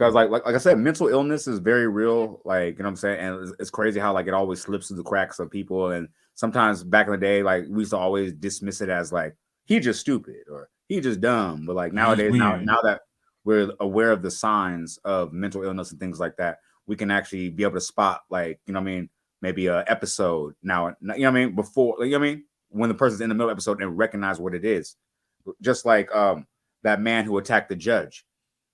because like I said, mental illness is very real. Like, you know what I'm saying? And it's crazy how like it always slips through the cracks of people. And sometimes back in the day, like we used to always dismiss it as like he just stupid or he just dumb. But like He's just nowadays, now weird. now that we're aware of the signs of mental illness and things like that, we can actually be able to spot, like, you know what I mean, maybe a episode now, you know what I mean, before, like, you know what I mean, when the person's in the middle of the episode and recognize what it is. Just like that man who attacked the judge.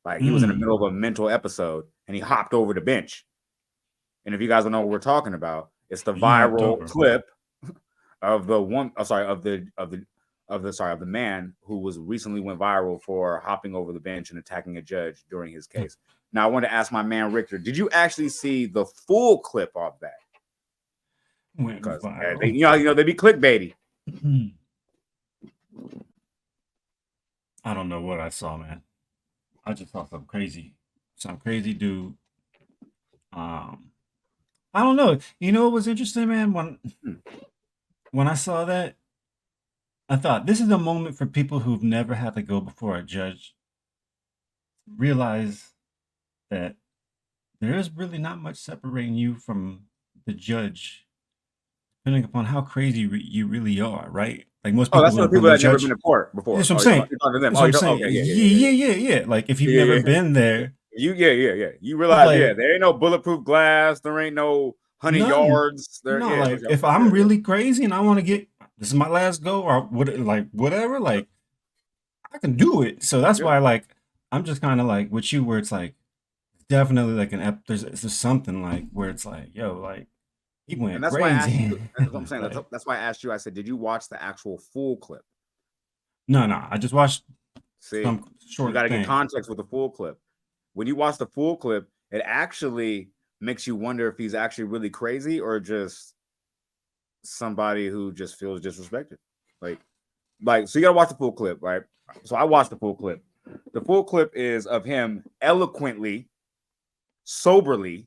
Like he was in the Mm. middle of a mental episode and he hopped over the bench. And if you guys don't know what we're talking about, it's the He hopped viral over. clip of the one, oh, sorry, of the man who was recently went viral for hopping over the bench and attacking a judge during his case. Now, I want to ask my man Richter, did you actually see the full clip of that? Went Because viral. they be clickbaity. I don't know what I saw, man. I just saw some crazy dude. Um, I don't know. You know what was interesting, man? When I saw that, I thought this is a moment for people who've never had to go before a judge realize that there is really not much separating you from the judge, depending upon how crazy you really are, right? Like most Oh, people, that's for the when people the that never been judge, to court before. that's what I'm Oh, saying. you're talking to them. That's Oh, what you I'm don't. saying. Okay, yeah, yeah, yeah, Yeah. Like if you've yeah, never yeah, yeah. been there, Yeah. You it's realize, yeah, like there ain't no bulletproof glass. There ain't no 100 yards. There, no, yeah, for like sure. if I'm really crazy and I want to get this is my last go or whatever, Yeah, like I can do it. So that's yeah. why like I'm just kind of like with you where it's like definitely like there's something like where it's like yo like he And went that's why I asked crazy. you. That's what I'm saying. That's, Like that's why I asked you. I said, did you watch the actual full clip? no, I just watched See, some you got short to get thing. context with the full clip. When you watch the full clip, it actually makes you wonder if he's actually really crazy or just somebody who just feels disrespected. Like, so you gotta watch the full clip, right? So I watched the full clip. The full clip is of him eloquently, soberly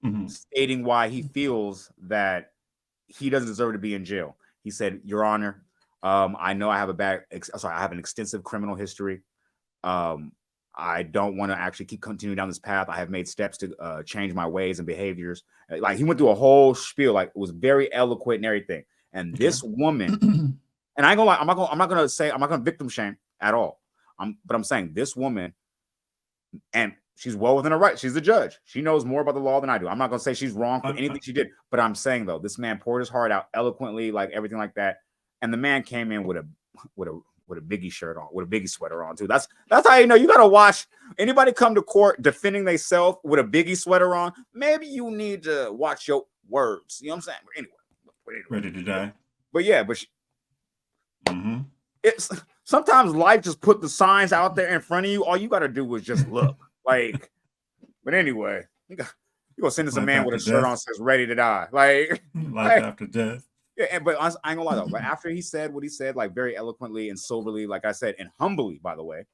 Hmm. stating why he feels that he doesn't deserve to be in jail. He said, "Your Honor, I know I have I have an extensive criminal history. Um, I don't want to actually keep continuing down this path. I have made steps to change my ways and behaviors." Like he went through a whole spiel, like it was very eloquent and everything. And Okay. this woman, and I ain't gonna lie, I'm not gonna victim shame at all. But I'm saying this woman, and she's well within her right. She's the judge. She knows more about the law than I do. I'm not gonna say she's wrong for anything she did, but I'm saying though, this man poured his heart out eloquently, like everything like that. And the man came in with a with a Biggie shirt on, with a Biggie sweater on too. That's how you know you gotta watch anybody come to court defending themselves with a Biggie sweater on. Maybe you need to watch your words. You know what I'm saying? But anyway. Ready to die. But yeah, but Mm-hmm. it's sometimes life just put the signs out there in front of you. All you got to do is just look. Like, but anyway, you gonna send us a Life man with after a shirt on death. that says "ready to die." Like, Life like after death. yeah. But I ain't gonna lie though. But after he said what he said, like very eloquently and soberly, like I said, and humbly, by the way,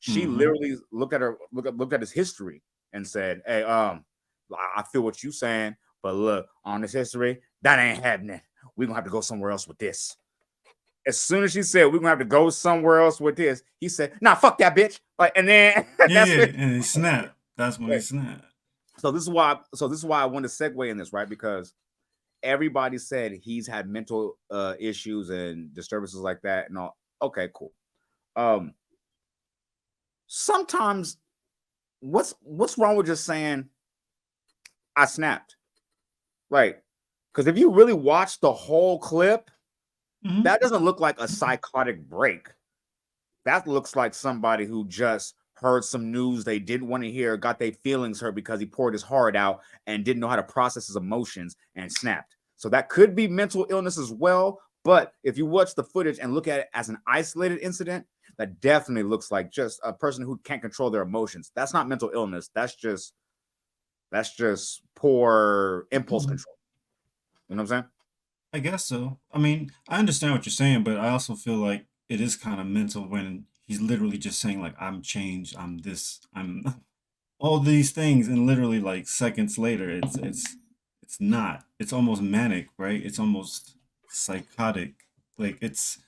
she Mm-hmm. literally looked at his history and said, "Hey, I feel what you saying, but look, on this history, that ain't happening. We're gonna have to go somewhere else with this." As soon as she said we're gonna have to go somewhere else with this, he said, "Nah, fuck that bitch." Like, and then that's Yeah, what. and he snapped. That's when he Like, snapped. so this is why I want to segue in this, right? Because everybody said he's had mental issues and disturbances like that and all. Okay, cool. Um, sometimes what's wrong with just saying I snapped? Like, because if you really watch the whole clip, Mm-hmm. that doesn't look like a psychotic break. That looks like somebody who just heard some news they didn't want to hear, got their feelings hurt because he poured his heart out and didn't know how to process his emotions and snapped. So that could be mental illness as well. But if you watch the footage and look at it as an isolated incident, that definitely looks like just a person who can't control their emotions. That's not mental illness. That's just poor impulse control. You know what I'm saying? I guess so. I mean, I understand what you're saying, but I also feel like it is kind of mental when he's literally just saying like I'm changed, I'm this, I'm all these things, and literally like seconds later, it's not. It's almost manic, right? It's almost psychotic. Like it's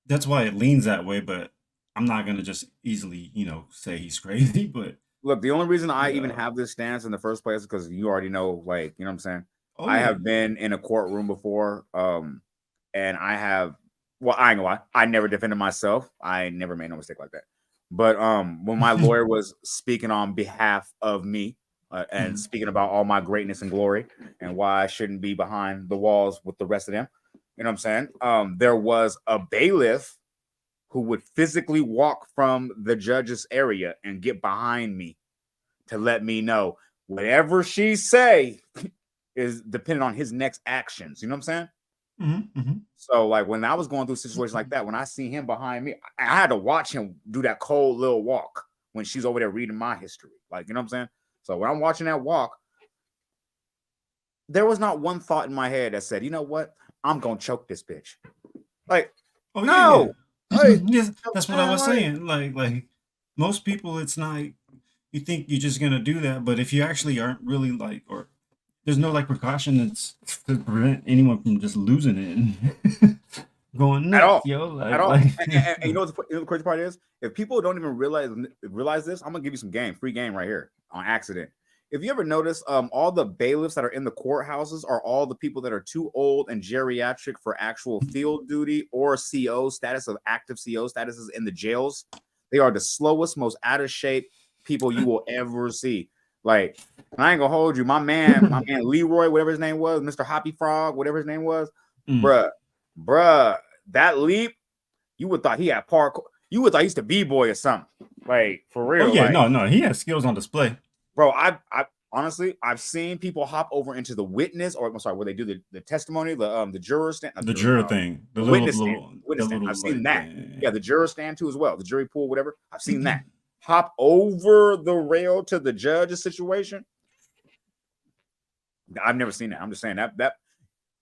that's why it leans that way. But I'm not gonna just easily, say he's crazy. But Look, the only reason I even Yeah. have this stance in the first place is because you already know, like, you know what I'm saying? Oh I yeah. have been in a courtroom before, and I have, well, I ain't gonna lie, I never defended myself. I never made no mistake like that. But when my lawyer was speaking on behalf of me and Mhm. speaking about all my greatness and glory and why I shouldn't be behind the walls with the rest of them, you know what I'm saying? There was a bailiff who would physically walk from the judge's area and get behind me to let me know whatever she say is dependent on his next actions. You know what I'm saying? Mhm. Mhm. So, like when I was going through situations like that, when I see him behind me, I had to watch him do that cold little walk when she's over there reading my history. Like, you know what I'm saying? So when I'm watching that walk, there was not one thought in my head that said, you know what? I'm gonna choke this bitch. Like, Oh yeah, yeah. no. Like, Yes, you know that's what what I I'm was saying? saying. Like most people, it's not. You think you're just gonna do that, but if you actually aren't really like, or there's no like precaution that's to prevent anyone from just losing it and going At nuts, all. yo. At Like, all. like, And you know what the crazy part is? If people don't even realize this, I'm gonna give you some free game right here on accident. If you ever notice, all the bailiffs that are in the courthouses are all the people that are too old and geriatric for actual field duty or CO status of active CO statuses in the jails. They are the slowest, most out of shape people you will ever see. Like, and I ain't gonna hold you, my man Leroy, whatever his name was, Mr. Hoppy Frog, whatever his name was, mm. bruh, that leap, you would thought he had parkour. You would thought he's the b-boy or something. Like for Oh real. yeah, Like, no, no, he has skills on display. bro, I honestly I've seen people hop over into the witness, or I'm sorry, where they do the testimony, the juror stand, not the The juror, juror thing, the witness stand, the witness stand. little I've seen like that. Yeah, thing. the juror stand too as well. The jury pool, whatever. I've seen that. Hop over the rail to the judge's situation. I've never seen that. I'm just saying that.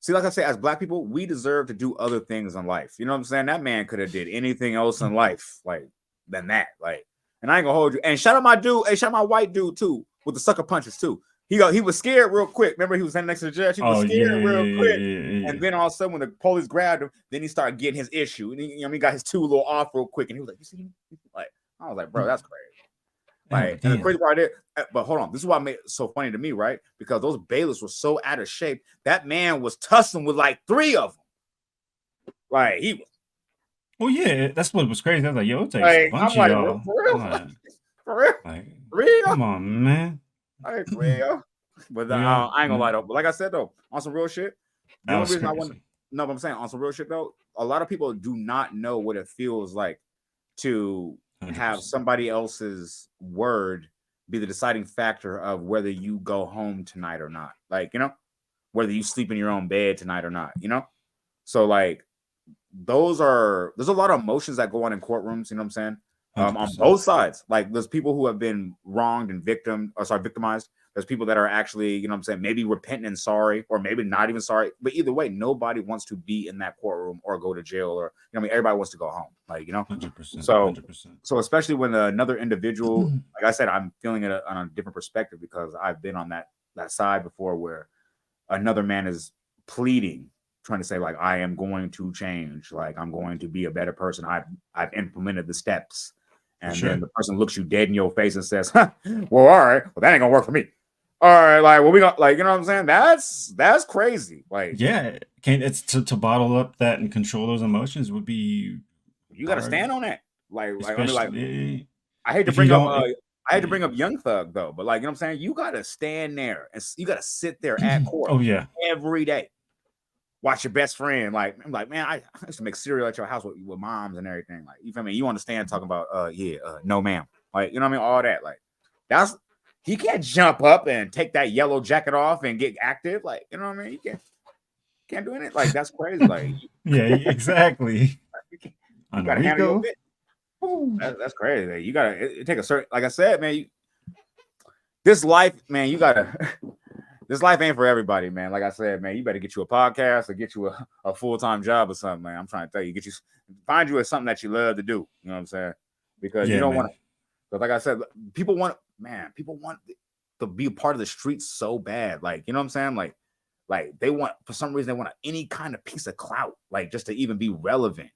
See, like I say, as black people, we deserve to do other things in life. You know what I'm saying? That man could have did anything else in life, like than that. Like, and I ain't gonna hold you. And shout out my dude, hey, shout out my white dude too, with the sucker punches too. He was scared real quick. Remember, he was standing next to the judge. He was Oh yeah, scared real yeah, yeah, quick. yeah, yeah, And yeah. then all of a sudden, when the police grabbed him, then he started getting his issue. And he got his two little off real quick. And he was like, "You see him?" Like, I was like, "Bro, that's crazy." Yeah, Like, but and the damn. crazy part is, but hold on, this is what made it so funny to me, right? Because those bailiffs were so out of shape. That man was tussling with like three of them. Like he was Oh yeah, that's what was crazy. I was like, yo, it takes a like, I'm bunch of like, y'all. for real, for real, Like, real, come on, man. like real. But Real, I ain't gonna lie man. though. But like I said though, on some real shit, the That only was reason I want crazy. no, but I'm saying on some real shit though, a lot of people do not know what it feels like to have 100%. somebody else's word be the deciding factor of whether you go home tonight or not. Like, whether you sleep in your own bed tonight or not. So like there's a lot of emotions that go on in courtrooms, you know what I'm saying? On 100%. both sides. Like there's people who have been wronged and victimized. There's people that are actually, you know what I'm saying, maybe repentant and sorry, or maybe not even sorry. But either way, nobody wants to be in that courtroom or go to jail, or everybody wants to go home. Like, 100%. so 100%. so especially when another individual, like I said, I'm feeling it on a different perspective because I've been on that side before where another man is pleading, trying to say like, I am going to change, like I'm going to be a better person. I've implemented the steps, For and then sure. the person looks you dead in your face and says, huh, "Well, all right, well that ain't gonna work for me." All right, like what we got, like, you know what I'm saying? That's crazy. Like Yeah, can it's to bottle up that and control those emotions would be you got to hard, stand on that. Like I mean, like especially I hate to if you bring up don't. I hate to bring up Young Thug though, but like, you know what I'm saying? You got to stand there and you got to sit there at court Oh yeah. every day. Watch your best friend. Like, I'm like, man, I used to make cereal at your house with moms and everything. Like, you feel me? You understand talking about, no, ma'am. Like, you know what I mean? All that. Like, he can't jump up and take that yellow jacket off and get active. Like, you know what I mean? You can't do anything. Like, that's crazy. Like, Yeah, exactly. you On got to handle your Rico. bit. Ooh. That's crazy. Like, you got to take a certain, like I said, man, this life, man, you got to. This life ain't for everybody, man. Like I said, man, you better get you a podcast or get you a full-time job or something, man. I'm trying to tell you, find you something that you love to do. You know what I'm saying? Because you Yeah, don't want to, man. because like I said, people want to be a part of the streets so bad. Like, you know what I'm saying? Like they want, for some reason, they want any kind of piece of clout, like just to even be relevant,